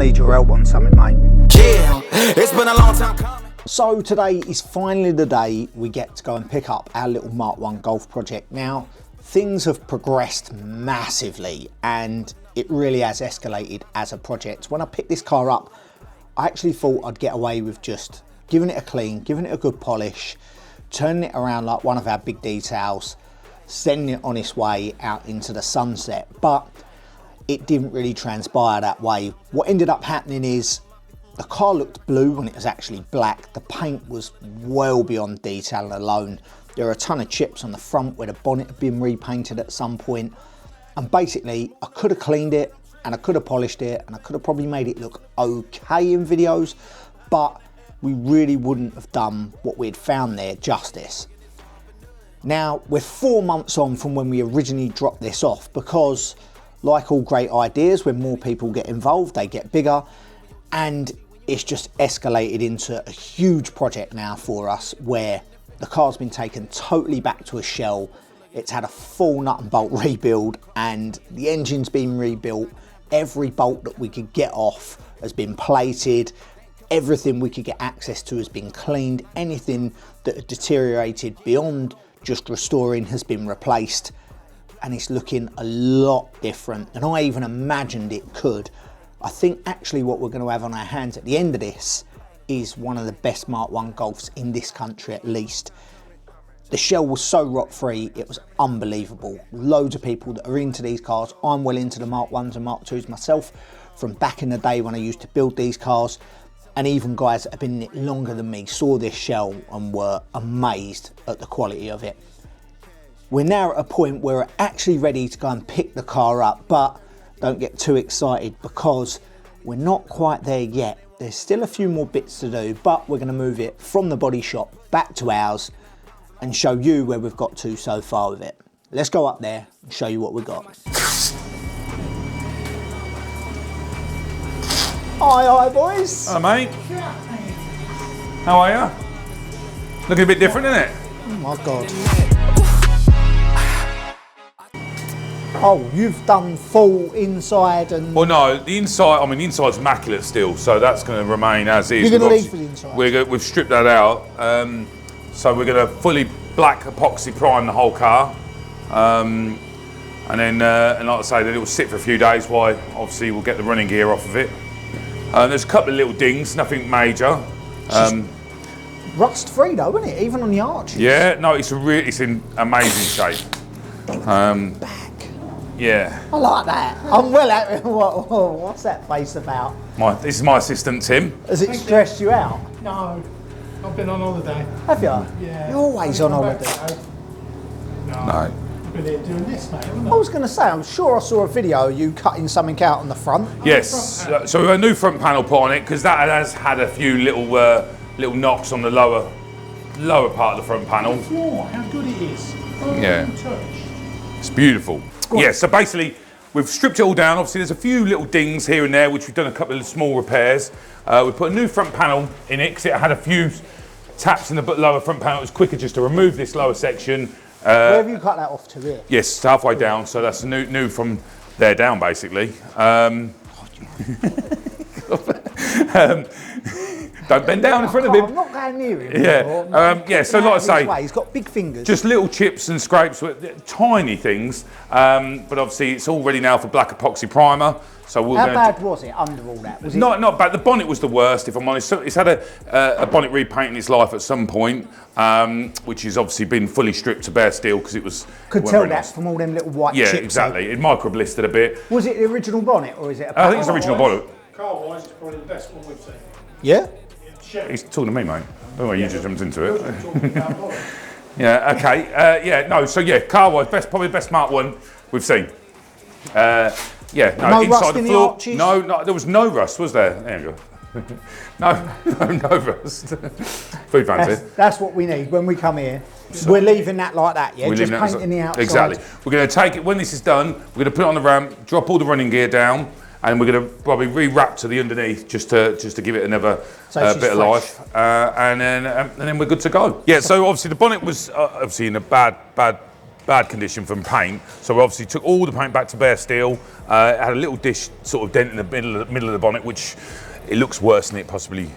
need your help on something, mate. Yeah, it's been a long time coming. So today is finally the day we get to go and pick up our little Mark 1 Golf project. Now, things have progressed massively and it really has escalated as a project. When I picked this car up, I actually thought I'd get away with just giving it a clean, giving it a good polish, turning it around like one of our big details, sending it on its way out into the sunset. But it didn't really transpire that way. What ended up happening is the car looked blue when it was actually black. The paint was well beyond detail alone. There were a ton of chips on the front where the bonnet had been repainted at some point. And basically, I could have cleaned it and I could have polished it and I could have probably made it look okay in videos, but we really wouldn't have done what we had found there justice. Now, we're 4 months on from when we originally dropped this off because, like all great ideas, when more people get involved, they get bigger, and it's just escalated into a huge project now for us where the car's been taken totally back to a shell. It's had a full nut and bolt rebuild and the engine's been rebuilt. Every bolt that we could get off has been plated. Everything we could get access to has been cleaned. Anything that had deteriorated beyond just restoring has been replaced. And it's looking a lot different than I even imagined it could. I think actually what we're going to have on our hands at the end of this is one of the best Mark 1 Golfs in this country at least. The shell was so rot-free, it was unbelievable. Loads of people that are into these cars. I'm well into the Mark 1s and Mark 2s myself from back in the day when I used to build these cars. And even guys that have been in it longer than me saw this shell and were amazed at the quality of it. We're now at a point where we're actually ready to go and pick the car up, but don't get too excited because we're not quite there yet. There's still a few more bits to do, but we're going to move it from the body shop back to ours and show you where we've got to so far with it. Let's go up there and show you what we've got. Hi boys. Hello mate. How are you? Looking a bit different, isn't it? Oh my God. Oh, you've done full inside and... Well no, the inside, I mean the inside's immaculate still, so that's going to remain as is. You're going to leave for the inside? We've stripped that out, so we're going to fully black epoxy prime the whole car. And then, and like I say, then it will sit for a few days while obviously we'll get the running gear off of it. There's a couple of little dings, nothing major. Rust free though, isn't it? Even on the arches. Yeah, no, it's in amazing shape. Back. Yeah. I like that. I'm well happy. What's that face about? This is my assistant Tim. Has it stressed you out? No, I've been on holiday. Have you? Yeah. You're always on holiday. No. I've been here doing this, mate, haven't I? I was going to say, I'm sure I saw a video of you cutting something out on the front. Yes, so we've got a new front panel put on it because that has had a few little knocks on the lower part of the front panel. The floor, how good it is. Oh, Yeah. It's beautiful. Yeah, so basically we've stripped it all down. Obviously there's a few little dings here and there which we've done a couple of small repairs. We put a new front panel in it because it had a few taps in the lower front panel. It was quicker just to remove this lower section. Where have you cut that off to here? Yes, halfway down, so that's new from there down basically. Don't bend down in front of him. I'm not going near him. Yeah, yeah. So like I say, he's got big fingers. just little chips and scrapes, tiny things. But obviously, it's all ready now for black epoxy primer. So we're How going bad was it under all that? Was it not bad. The bonnet was the worst, if I'm honest. So it's had a bonnet repaint in its life at some point, which has obviously been fully stripped to bare steel because it was. Could tell that from all them little white chips. Yeah, exactly. It micro blistered a bit. Was it the original bonnet or is it? I think it's the original bonnet. Car-wise, it's probably the best one we've seen. Yeah. He's talking to me, mate. Don't worry, you just jumped into it. Yeah, okay. Yeah, no, so yeah, car-wise, probably the best Mark 1 we've seen. Yeah, no, No inside rust the in the floor. arches? No, there was no rust, was there? There you go. no rust. Food fancy. That's what we need when we come here. We're leaving that like that, yeah? Just painting the outside. Exactly. We're going to take it, when this is done, we're going to put it on the ramp, drop all the running gear down, and we're going to probably re-wrap to the underneath just to give it another bit of life, and then we're good to go. Yeah. So obviously the bonnet was obviously in a bad bad condition from paint. So we obviously took all the paint back to bare steel. It had a little dish sort of dent in the middle of the bonnet, which it looks worse than it possibly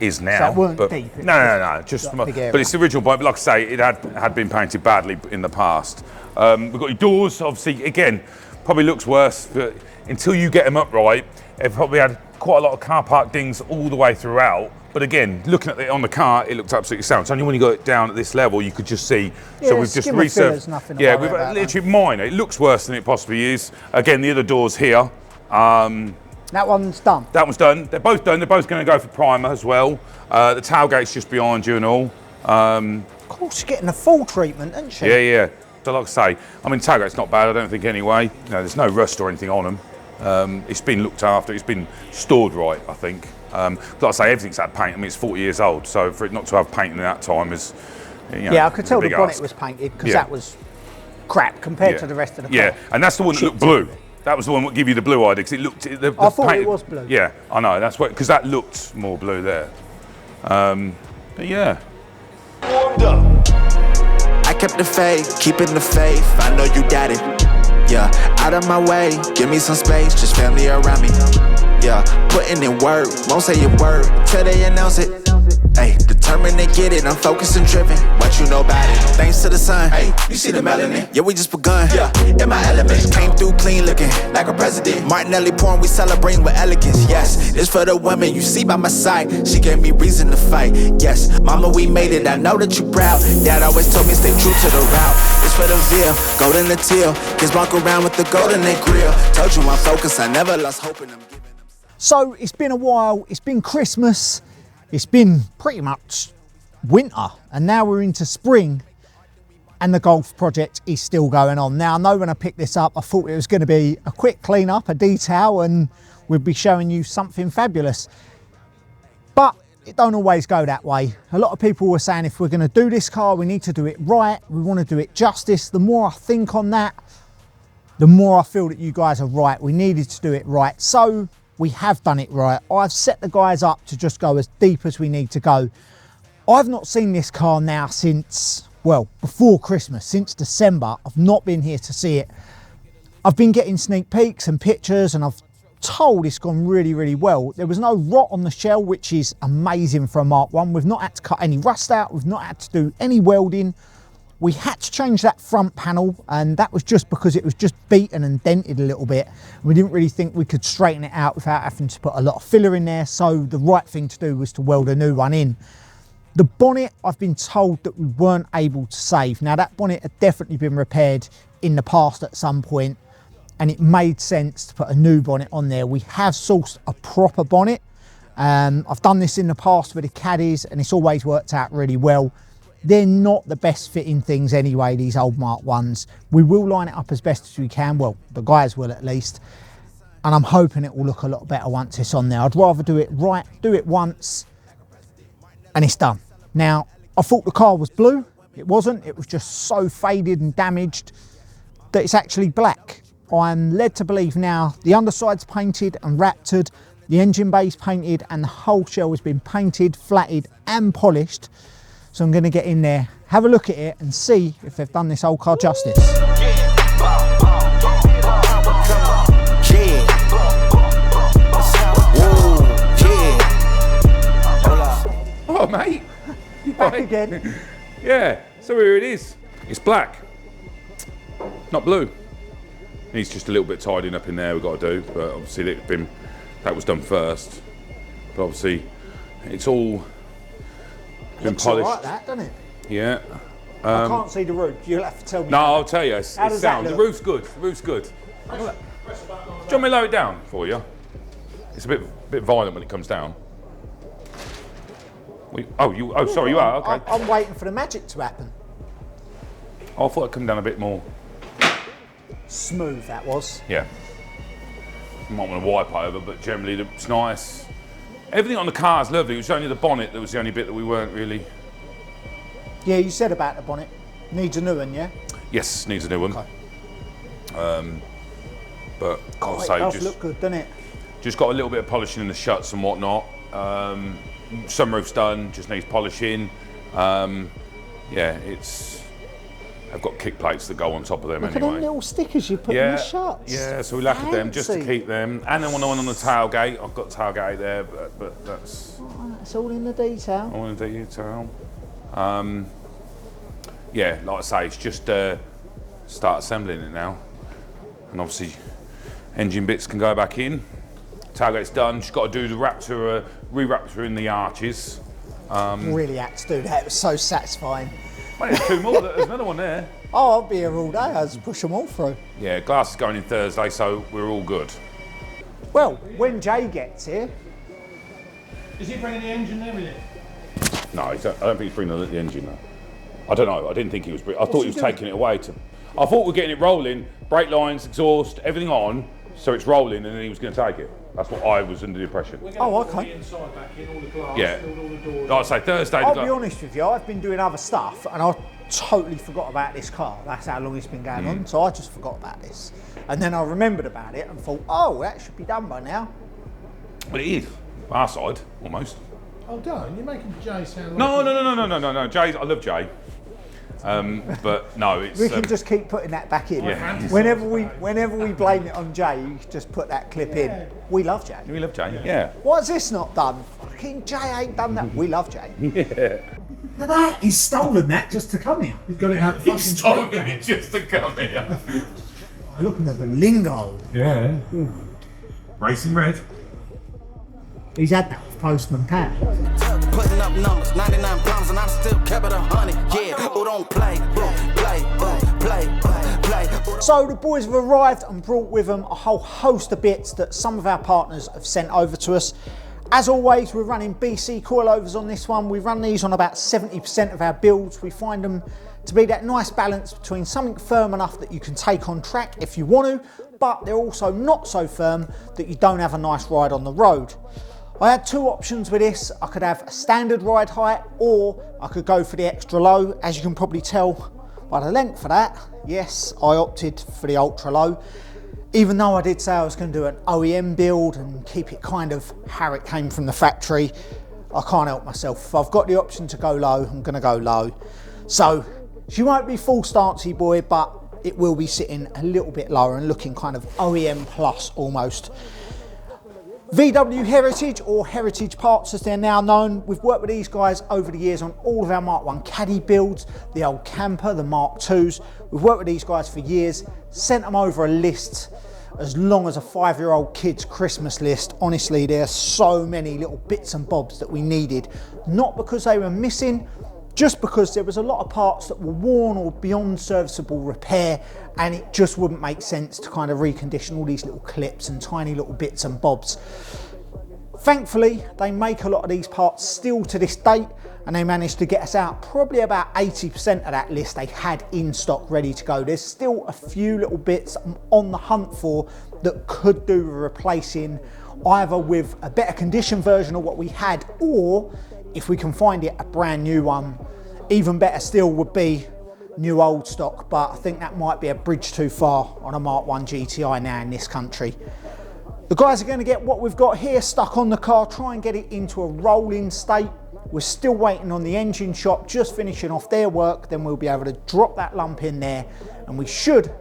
is now. So it weren't but deep? No, just but it's the original bonnet. But like I say, it had been painted badly in the past. We've got your doors, obviously, again, probably looks worse, but until you get them up right, it probably had quite a lot of car park dings all the way throughout. But again, looking at it on the car, it looked absolutely sound. It's only when you got it down at this level, you could just see. Yeah, so we've just resurfaced. Yeah, we've literally minor. It looks worse than it possibly is. Again, the other doors here. That one's done. That one's done. They're both done. They're both going to go for primer as well. The tailgate's just behind you and all. Of course, you're getting a full treatment, isn't she? Yeah. So like I say, I mean, tailgate's not bad, I don't think anyway. You know, there's no rust or anything on them. It's been looked after. It's been stored right, I think. Like I say, everything's had paint. I mean, it's 40 years old, so for it not to have paint in that time is, you know, yeah, I could tell the bonnet ask. was painted because that was crap compared to the rest of the car. Yeah, and that's the one that looked blue. That was the one that give you the blue idea because it looked. I thought it was blue. Yeah, I know. That's what, because that looked more blue there. But yeah. I kept the faith, keeping the faith. I know you got it. Yeah, out of my way, give me some space, just family around me. Yeah, putting in work, won't say a word till they announce it. Hey, determined to get it, I'm focused and driven. What you know about it? Thanks to the sun. Hey, you see the melanin? Yeah, we just begun. Yeah, in my element. Came through clean looking, like a president. Martinelli porn, we celebrating with elegance. Yes, it's for the women you see by my side. She gave me reason to fight. Yes, mama, we made it. I know that you proud. Dad always told me stay true to the route. It's for the veal, golden the teal. Kids walk around with the gold in their grill. Told you I'm focused, I never lost hope in them. So it's been a while. It's been Christmas. It's been pretty much winter, and now we're into spring and the golf project is still going on. Now, I know when I picked this up, I thought it was going to be a quick clean up, a detail, and we'd be showing you something fabulous. But it don't always go that way. A lot of people were saying if we're going to do this car, we need to do it right. We want to do it justice. The more I think on that, the more I feel that you guys are right. We needed to do it right. So we have done it right. I've set the guys up to just go as deep as we need to go. I've not seen this car now since, well, before Christmas, since December. I've not been here to see it. I've been getting sneak peeks and pictures, and I've told it's gone really, really well. There was no rot on the shell, which is amazing for a Mark 1. We've not had to cut any rust out. We've not had to do any welding. We had to change that front panel, and that was just because it was just beaten and dented a little bit. We didn't really think we could straighten it out without having to put a lot of filler in there, so the right thing to do was to weld a new one in. The bonnet, I've been told that we weren't able to save. Now, that bonnet had definitely been repaired in the past at some point, and it made sense to put a new bonnet on there. We have sourced a proper bonnet. I've done this in the past with the caddies, and it's always worked out really well. They're not the best fitting things anyway, these old Mark 1s. We will line it up as best as we can. Well, the guys will at least. And I'm hoping it will look a lot better once it's on there. I'd rather do it right, do it once, and it's done. Now, I thought the car was blue. It wasn't. It was just so faded and damaged that it's actually black. I'm led to believe now the underside's painted and raptored, the engine bay's painted, and the whole shell has been painted, flatted, and polished. So I'm going to get in there, have a look at it, and see if they've done this old car justice. Oh, mate. Back again. Yeah, so here it is. It's black, not blue. Needs just a little bit tidying up in there we've got to do, but obviously that was done first. But obviously it's all been polished. Like that, doesn't it? Yeah. I can't see the roof. You'll have to tell me. No, I'll tell you. It's How does sound. that The look? roof's good. The roof's good. Do you want me to lower it down for you? It's a bit violent when it comes down. Oh, sorry, you are. Okay. I'm waiting for the magic to happen. Oh, I thought it'd come down a bit more. Smooth that was. Yeah. You might want to wipe over, but generally it's nice. Everything on the car is lovely. It was only the bonnet that was the only bit that we weren't really. Yeah, you said about the bonnet. Needs a new one, yeah? Yes, needs a new one. Okay. But I'll It say does look good, doesn't it? just got a little bit of polishing in the shuts and whatnot. Sunroof's done, just needs polishing. Yeah, it's have got kick plates that go on top of them Look anyway. at them little stickers you put in the shots. Yeah, so we lacquered them just to keep them. And then one on the tailgate. I've got tailgate there, but that's... It's all in the detail. All in the detail. Yeah, like I say, it's just start assembling it now. And obviously, engine bits can go back in. Tailgate's done. Just got to do the Raptor, re-Raptor in the arches. Really had to do that. It was so satisfying. Well, there's two more. There's another one there. Oh, I'll be here all day. I'll just push them all through. Yeah, glass is going in Thursday, so we're all good. Well, when Jay gets here... Is he bringing the engine and everything? No, I don't think he's bringing the engine though. I don't know. I didn't think he was. I thought he was taking it away to. I thought we were getting it rolling, brake lines, exhaust, everything on, so it's rolling, and then he was going to take it. That's what I was under the impression. Oh, okay. The inside back in, all the glass, Yeah. all the doors. Like I say, Thursday. I'll be honest with you, I've been doing other stuff, and I totally forgot about this car. That's how long it's been going on, so I just forgot about this. And then I remembered about it and thought, oh, that should be done by now. But it is. Our side, almost. Oh, don't. You're making Jay sound like... No. Jay, I love Jay. But no, it's... We can just keep putting that back in. Yeah. Whenever we blame it on Jay, you just put that clip in. We love Jay. We love Jay, yeah. Why's this not done? Fucking Jay ain't done that. We love Jay. Yeah. Look at that. He's stolen that just to come here. He's got it out the fucking... He's stolen it just to come here. Look at the lingo. Yeah. Racing red. He's had that with Postman Pat. Putting up numbers, 99 pounds, and I still kept it 100. Yeah, who don't play, play. So the boys have arrived and brought with them a whole host of bits that some of our partners have sent over to us. As always, we're running BC coilovers on this one. We run these on about 70% of our builds. We find them to be that nice balance between something firm enough that you can take on track if you want to, but they're also not so firm that you don't have a nice ride on the road. I had two options with this. I could have a standard ride height, or I could go for the extra low. As you can probably tell by the length of that, yes, I opted for the ultra low. Even though I did say I was going to do an OEM build and keep it kind of how it came from the factory, I can't help myself. If I've got the option to go low, I'm going to go low. So she won't be full stancy boy, but it will be sitting a little bit lower and looking kind of OEM plus almost. VW Heritage, or Heritage Parts as they're now known. We've worked with these guys over the years on all of our Mark 1 Caddy builds, the old camper, the Mark 2s. We've worked with these guys for years, sent them over a list as long as a 5-year-old kid's Christmas list. Honestly, there's so many little bits and bobs that we needed, not because they were missing, just because there was a lot of parts that were worn or beyond serviceable repair, and it just wouldn't make sense to kind of recondition all these little clips and tiny little bits and bobs. Thankfully, they make a lot of these parts still to this date, and they managed to get us out probably about 80% of that list they had in stock ready to go. There's still a few little bits I'm on the hunt for that could do with replacing, either with a better condition version of what we had, or if we can find it, a brand new one. Even better still would be new old stock, but I think that might be a bridge too far on a Mark 1 GTI now in this country. The guys are going to get what we've got here stuck on the car, try and get it into a rolling state. We're still waiting on the engine shop, just finishing off their work, then we'll be able to drop that lump in there, and we should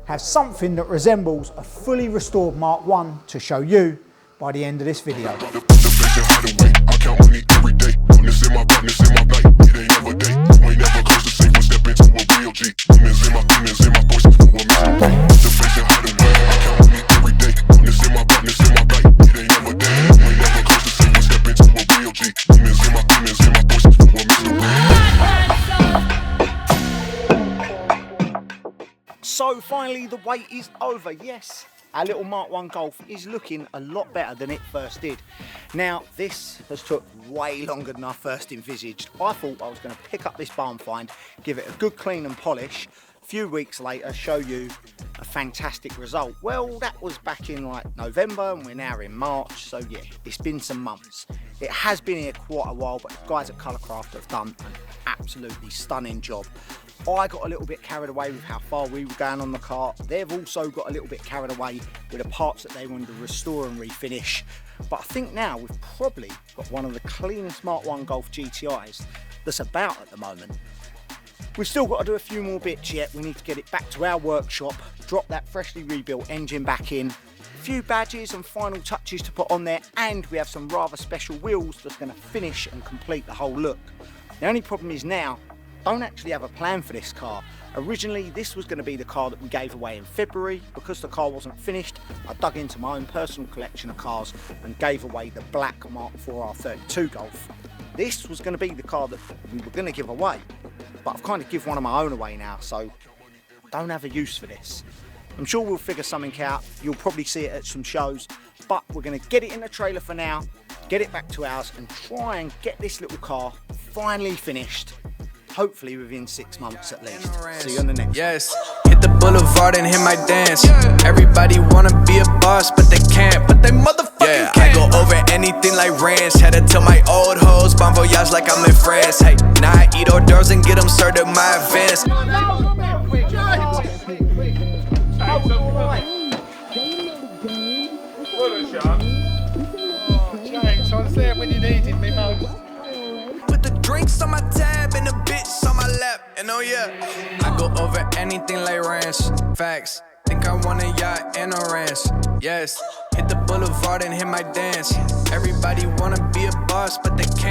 have something that resembles a fully restored Mark 1 to show you by the end of this video. So finally the wait is over. Yes, our little Mark 1 Golf is looking a lot better than it first did. Now this has took way longer than I first envisaged. I thought I was going to pick up this Barnfind, give it a good clean and polish, a few weeks later show you a fantastic result. Well, that was back in like November and we're now in March, so yeah, it's been some months. It has been here quite a while, but the guys at Colour Kraft have done an absolutely stunning job. I got a little bit carried away with how far we were going on the car. They've also got a little bit carried away with the parts that they wanted to restore and refinish. But I think now we've probably got one of the cleanest Mark 1 Golf GTIs that's about at the moment. We've still got to do a few more bits yet. We need to get it back to our workshop, drop that freshly rebuilt engine back in, a few badges and final touches to put on there, and we have some rather special wheels that's going to finish and complete the whole look. The only problem is now, I don't actually have a plan for this car. Originally, this was going to be the car that we gave away in February. Because the car wasn't finished, I dug into my own personal collection of cars and gave away the black Mark IV R32 Golf. This was going to be the car that we were going to give away, but I've kind of given one of my own away now, so don't have a use for this. I'm sure we'll figure something out. You'll probably see it at some shows, but we're going to get it in the trailer for now, get it back to ours, and try and get this little car finally finished. Hopefully within 6 months at least. See you on the next one. Yes, hit the boulevard and hit my dance. Everybody wanna be a boss, but they can't. But they motherfucking can't. I go over anything like ranch. Had to tell my old hoes, bon voyage like I'm in France. Hey, now I eat hors d'oeuvres and get them served at my advance. James, I was there when you needed me most. Put the drinks on my tab and the bitch on my lap. And oh yeah, I go over anything like ranch. Facts, think I want a yacht and a ranch. Yes, hit the boulevard and hit my dance. Everybody wanna be a boss, but they can't.